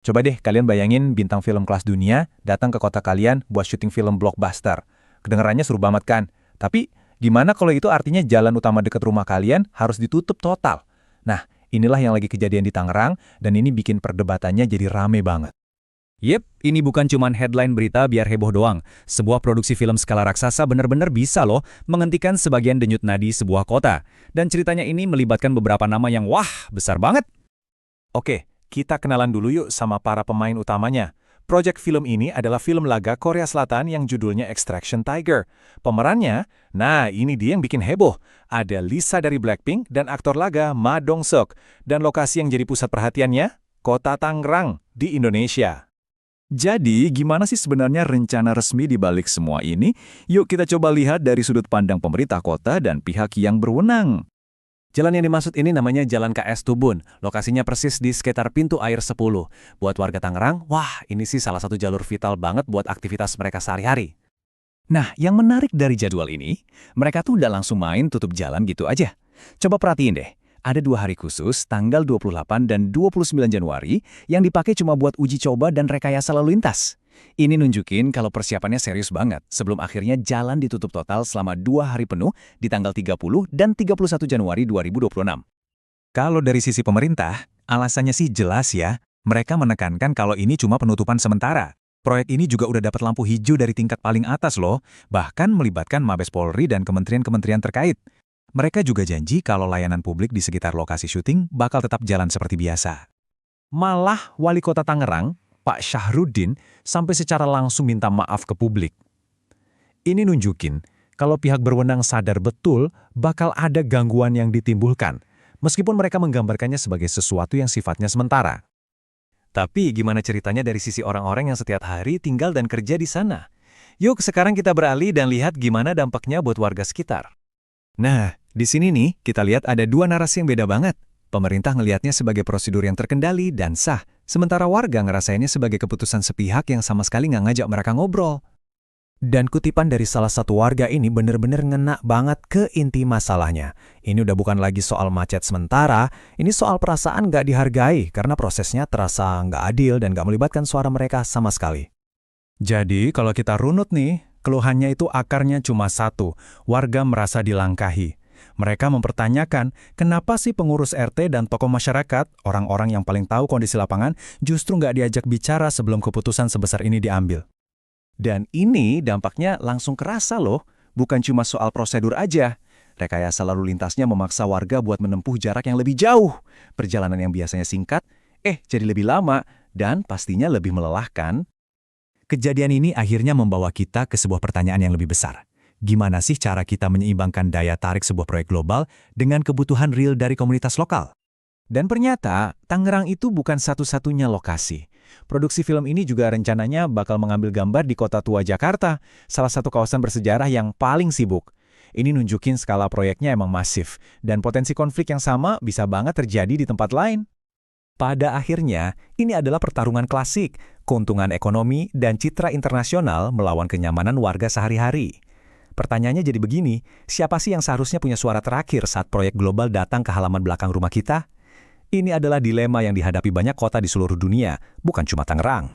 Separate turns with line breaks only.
Coba deh kalian bayangin bintang film kelas dunia datang ke kota kalian buat syuting film blockbuster. Kedengarannya seru banget kan? Tapi gimana kalau itu artinya jalan utama dekat rumah kalian harus ditutup total? Nah, inilah yang lagi kejadian di Tangerang dan ini bikin perdebatannya jadi rame banget.
Yep, ini bukan cuman headline berita biar heboh doang. Sebuah produksi film skala raksasa benar-benar bisa loh menghentikan sebagian denyut nadi sebuah kota. Dan ceritanya ini melibatkan beberapa nama yang wah, besar banget.
Oke, kita kenalan dulu yuk sama para pemain utamanya. Project film ini adalah film laga Korea Selatan yang judulnya Extraction Tiger. Pemerannya, nah ini dia yang bikin heboh. Ada Lisa dari Blackpink dan aktor laga Ma Dong-seok. Dan lokasi yang jadi pusat perhatiannya, Kota Tangerang di Indonesia.
Jadi, gimana sih sebenarnya rencana resmi di balik semua ini? Yuk kita coba lihat dari sudut pandang pemerintah kota dan pihak yang berwenang.
Jalan yang dimaksud ini namanya Jalan KS Tubun. Lokasinya persis di sekitar pintu air 10. Buat warga Tangerang, wah ini sih salah satu jalur vital banget buat aktivitas mereka sehari-hari.
Nah, yang menarik dari jadwal ini, mereka tuh udah langsung main tutup jalan gitu aja. Coba perhatiin deh, ada 2 hari khusus, tanggal 28 dan 29 Januari, yang dipakai cuma buat uji coba dan rekayasa lalu lintas. Ini nunjukin kalau persiapannya serius banget sebelum akhirnya jalan ditutup total selama 2 hari penuh di tanggal 30 dan 31 Januari 2026.
Kalau dari sisi pemerintah, alasannya sih jelas ya. Mereka menekankan kalau ini cuma penutupan sementara. Proyek ini juga udah dapat lampu hijau dari tingkat paling atas loh, bahkan melibatkan Mabes Polri dan kementerian-kementerian terkait. Mereka juga janji kalau layanan publik di sekitar lokasi syuting bakal tetap jalan seperti biasa. Malah Wali Kota Tangerang, Pak Syahrudin, sampai secara langsung minta maaf ke publik. Ini nunjukin kalau pihak berwenang sadar betul bakal ada gangguan yang ditimbulkan, meskipun mereka menggambarkannya sebagai sesuatu yang sifatnya sementara. Tapi gimana ceritanya dari sisi orang-orang yang setiap hari tinggal dan kerja di sana? Yuk sekarang kita beralih dan lihat gimana dampaknya buat warga sekitar. Nah, di sini nih kita lihat ada 2 narasi yang beda banget. Pemerintah ngelihatnya sebagai prosedur yang terkendali dan sah, sementara warga ngerasainnya sebagai keputusan sepihak yang sama sekali nggak ngajak mereka ngobrol. Dan kutipan dari salah satu warga ini bener-bener ngena banget ke inti masalahnya. Ini udah bukan lagi soal macet sementara, ini soal perasaan nggak dihargai karena prosesnya terasa nggak adil dan nggak melibatkan suara mereka sama sekali. Jadi kalau kita runut nih, keluhannya itu akarnya cuma satu, warga merasa dilangkahi. Mereka mempertanyakan, kenapa sih pengurus RT dan tokoh masyarakat, orang-orang yang paling tahu kondisi lapangan, justru nggak diajak bicara sebelum keputusan sebesar ini diambil. Dan ini dampaknya langsung kerasa loh, bukan cuma soal prosedur aja. Rekayasa lalu lintasnya memaksa warga buat menempuh jarak yang lebih jauh. Perjalanan yang biasanya singkat, jadi lebih lama, dan pastinya lebih melelahkan. Kejadian ini akhirnya membawa kita ke sebuah pertanyaan yang lebih besar. Gimana sih cara kita menyeimbangkan daya tarik sebuah proyek global dengan kebutuhan real dari komunitas lokal? Dan ternyata, Tangerang itu bukan satu-satunya lokasi. Produksi film ini juga rencananya bakal mengambil gambar di Kota Tua Jakarta, salah satu kawasan bersejarah yang paling sibuk. Ini nunjukin skala proyeknya emang masif, dan potensi konflik yang sama bisa banget terjadi di tempat lain. Pada akhirnya, ini adalah pertarungan klasik, keuntungan ekonomi dan citra internasional melawan kenyamanan warga sehari-hari. Pertanyaannya jadi begini, siapa sih yang seharusnya punya suara terakhir saat proyek global datang ke halaman belakang rumah kita? Ini adalah dilema yang dihadapi banyak kota di seluruh dunia, bukan cuma Tangerang.